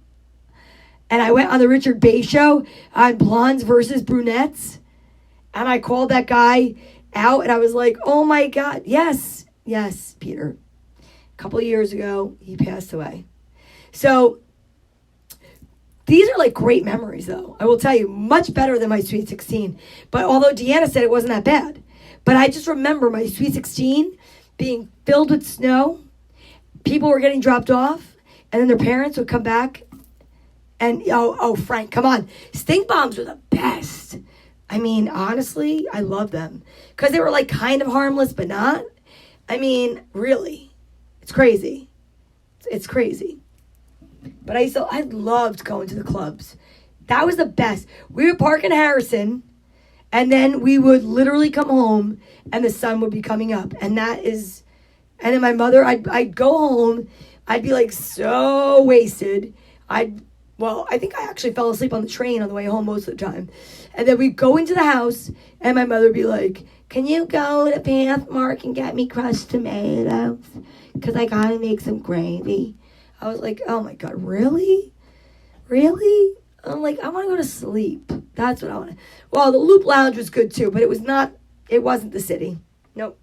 And I went on the Richard Bey show on Blondes versus Brunettes. And I called that guy out and I was like, oh my God, yes, Peter. A couple of years ago, he passed away. So these are like great memories, though. I will tell you, much better than my Sweet 16. But although Deanna said it wasn't that bad. But I just remember my Sweet 16 being filled with snow. People were getting dropped off. And then their parents would come back. And, oh, Frank, come on. Stink bombs were the best. I mean, honestly, I love them. Because they were like kind of harmless, but not. I mean, really. It's crazy. It's crazy. But I loved going to the clubs. That was the best. We would park in Harrison, and then we would literally come home, and the sun would be coming up. And then my mother, I'd go home. I'd be like so wasted. I think I actually fell asleep on the train on the way home most of the time. And then we'd go into the house, and my mother would be like, can you go to Pathmark and get me crushed tomatoes? Because I got to make some gravy. I was like, oh my God, really? Really? I'm like, I want to go to sleep. That's what I want to. Well, the Loop Lounge was good too, but it wasn't the city. Nope.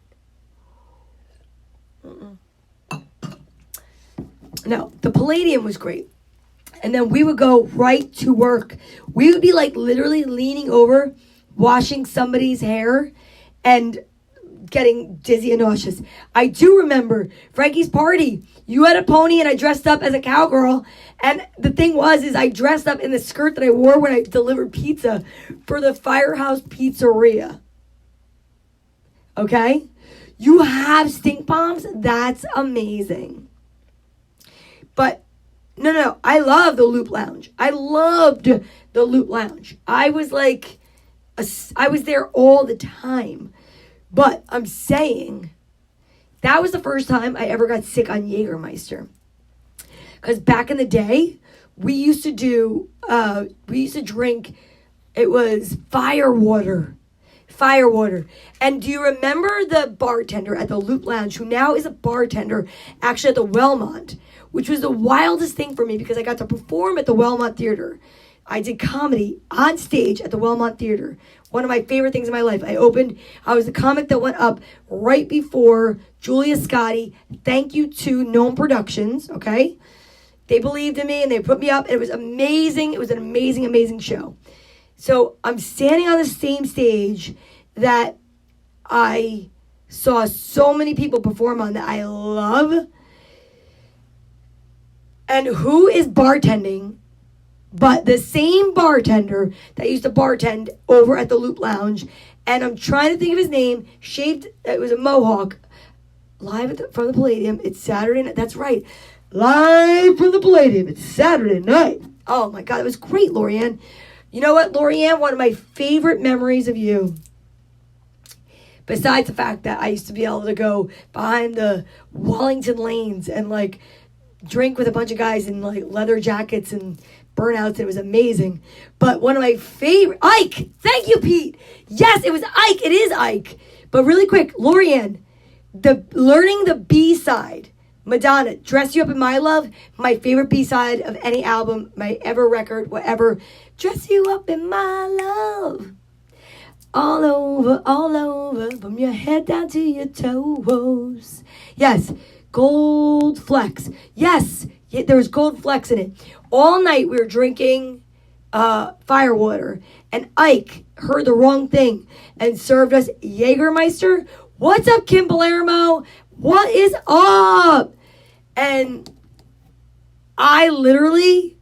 No, the Palladium was great. And then we would go right to work. We would be like literally leaning over, washing somebody's hair and getting dizzy and nauseous. I do remember Frankie's party. You had a pony and I dressed up as a cowgirl. And the thing is I dressed up in the skirt that I wore when I delivered pizza for the Firehouse Pizzeria. Okay? You have stink bombs? That's amazing. But no, I love the Loop Lounge. I loved the Loop Lounge. I was there all the time. But I'm saying that was the first time I ever got sick on Jägermeister. Because back in the day, we used to drink, it was fire water. And do you remember the bartender at the Loop Lounge, who now is a bartender actually at the Wellmont, which was the wildest thing for me because I got to perform at the Wellmont Theater. I did comedy on stage at the Wellmont Theater. One of my favorite things in my life. I was the comic that went up right before Julia Scotti. Thank you to Gnome Productions, okay? They believed in me and they put me up. And it was amazing. It was an amazing, amazing show. So I'm standing on the same stage that I saw so many people perform on that I love. And who is bartending but the same bartender that used to bartend over at the Loop Lounge? And I'm trying to think of his name. Shaved, it was a mohawk. Live from the Palladium. It's Saturday night. That's right. Live from the Palladium. It's Saturday night. Oh my God, it was great, Lorianne. You know what, Lorianne? One of my favorite memories of you, besides the fact that I used to be able to go behind the Wallington lanes and like drink with a bunch of guys in like leather jackets and burnouts. It was amazing. But one of my favorite, Ike. Thank you, Pete. Yes, it was Ike. It is Ike. But really quick, Lorianne, learning the B-side, Madonna, Dress You Up in My Love, my favorite B-side of any album, my ever record, whatever. Dress you up in my love. All over, from your head down to your toes. Yes, Gold Flecks. Yes, there was Gold Flecks in it. All night we were drinking firewater, and Ike heard the wrong thing and served us Jägermeister. What's up, Kim Palermo? What is up? And I literally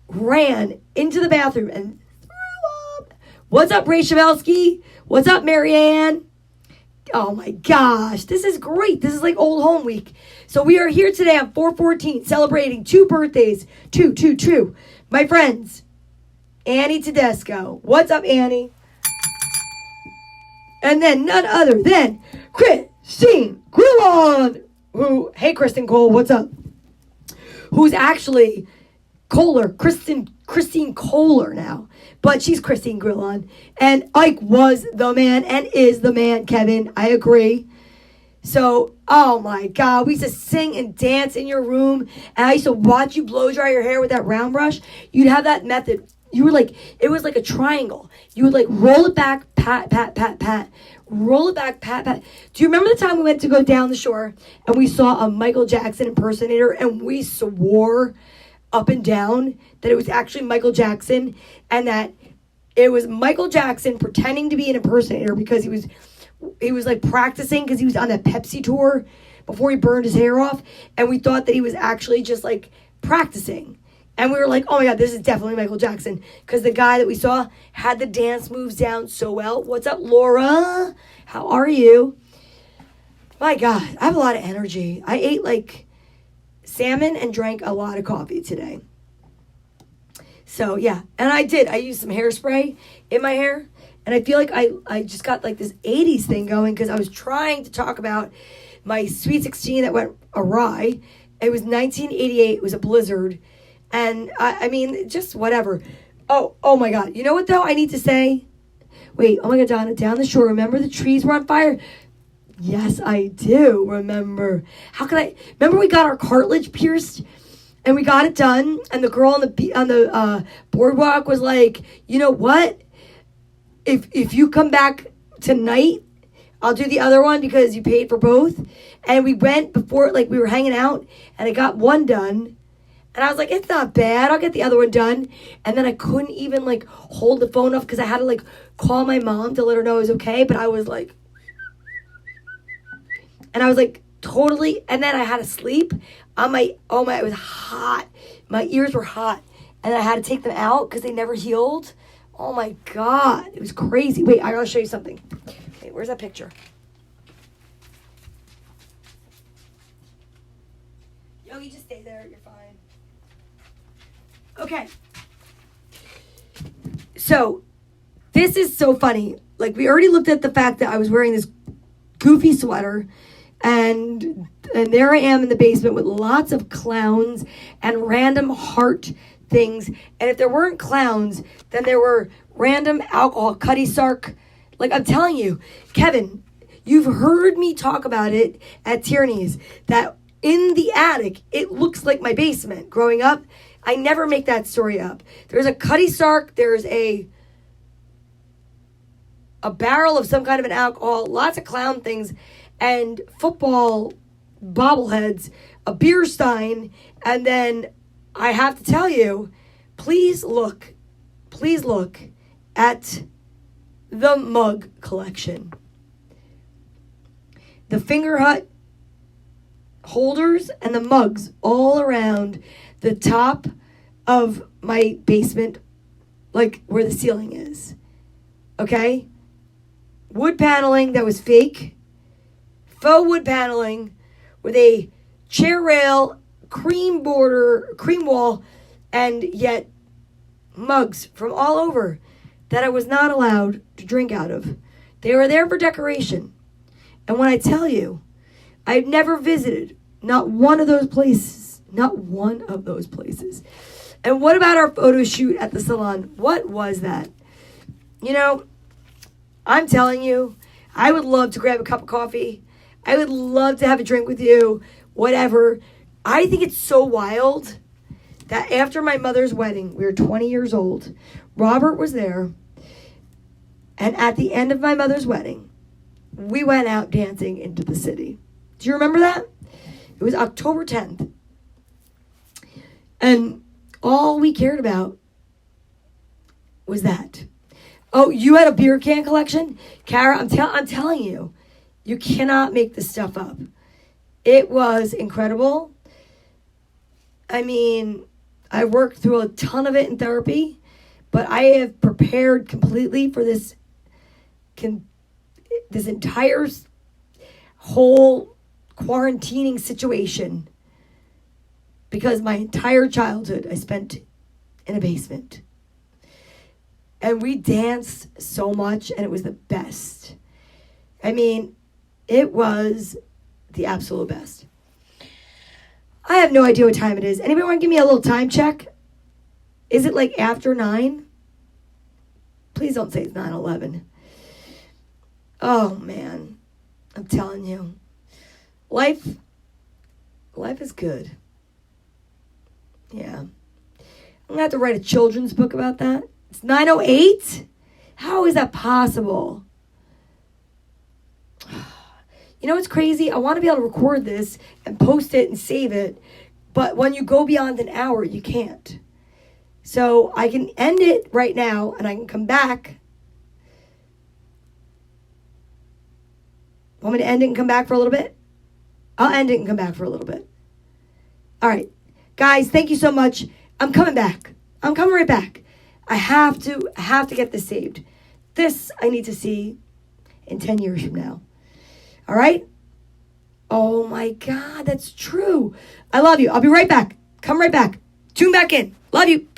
ran into the bathroom and threw up. What's up, Ray Shavelski? What's up, Marianne? Oh my gosh, this is great. This is like old home week. So we are here today on 4/14 celebrating 2 birthdays. Two. My friends, Annie Tedesco. What's up, Annie? And then none other than Christine Grillon. Hey, Kristen Cole, what's up? Who's actually Kohler, Christine Kohler now. But she's Christine Grillon. And Ike was the man and is the man, Kevin. I agree. So, oh my God, we used to sing and dance in your room. And I used to watch you blow dry your hair with that round brush. You'd have that method. You were like, it was like a triangle. You would like roll it back, pat, pat, pat, pat. Roll it back, pat, pat. Do you remember the time we went to go down the shore and we saw a Michael Jackson impersonator and we swore up and down that it was actually Michael Jackson and that it was Michael Jackson pretending to be an impersonator because he was like practicing because he was on a Pepsi tour before he burned his hair off, and we thought that he was actually just like practicing. And we were like, oh my God, this is definitely Michael Jackson. Because the guy that we saw had the dance moves down so well. What's up, Laura? How are you? My God, I have a lot of energy. I ate like salmon and drank a lot of coffee today. So yeah, and I used some hairspray in my hair. And I feel like I just got like this 80s thing going because I was trying to talk about my Sweet 16 that went awry. It was 1988. It was a blizzard. And I mean, just whatever. Oh my God. You know what though? I need to say, wait, oh my God, Donna, down the shore, remember the trees were on fire? Yes, I do remember. How could I? Remember we got our cartilage pierced and we got it done. And the girl on the boardwalk was like, you know what? If you come back tonight, I'll do the other one because you paid for both. And we went before, like we were hanging out and I got one done. And I was like, it's not bad. I'll get the other one done. And then I couldn't even, like, hold the phone off because I had to, like, call my mom to let her know it was okay. But I was, like, and I was, like, totally, and then I had to sleep on my, it was hot. My ears were hot. And I had to take them out because they never healed. Oh, my God. It was crazy. Wait, I got to show you something. Wait, where's that picture? Yogi, just stay there. You're fine. Okay. So, this is so funny. Like, we already looked at the fact that I was wearing this goofy sweater, and there I am in the basement with lots of clowns and random heart things. And if there weren't clowns, then there were random alcohol, Cutty Sark. Like, I'm telling you, Kevin, you've heard me talk about it at Tierney's, that in the attic, it looks like my basement growing up. I never make that story up. There's a Cutty Sark. There's a barrel of some kind of an alcohol, lots of clown things, and football bobbleheads, a beer stein, and then I have to tell you, please look at the mug collection. The Finger Hut holders and the mugs all around the top of my basement, like where the ceiling is. Okay? Wood paneling that was fake. Faux wood paneling with a chair rail, cream border, cream wall, and yet mugs from all over that I was not allowed to drink out of. They were there for decoration. And when I tell you, I've never visited not one of those places. Not one of those places. And what about our photo shoot at the salon? What was that? You know, I'm telling you, I would love to grab a cup of coffee. I would love to have a drink with you, whatever. I think it's so wild that after my mother's wedding, we were 20 years old, Robert was there, and at the end of my mother's wedding, we went out dancing into the city. Do you remember that? It was October 10th. And all we cared about was that. Oh, you had a beer can collection? Kara, I'm telling you, you cannot make this stuff up. It was incredible. I mean, I worked through a ton of it in therapy, but I have prepared completely for this entire whole quarantining situation because my entire childhood I spent in a basement. And we danced so much, and it was the best. I mean, it was the absolute best. I have no idea what time it is. Anybody want to give me a little time check? Is it like after 9? Please don't say it's 9:11. Oh, man. I'm telling you. Life is good. Yeah. I'm going to have to write a children's book about that. It's 9:08? How is that possible? You know what's crazy? I want to be able to record this and post it and save it. But when you go beyond an hour, you can't. So I can end it right now and I can come back. Want me to end it and come back for a little bit? I'll end it and come back for a little bit. All right. Guys, thank you so much. I'm coming back. I'm coming right back. I have to get this saved. This I need to see in 10 years from now. All right? Oh my God, that's true. I love you. I'll be right back. Come right back. Tune back in. Love you.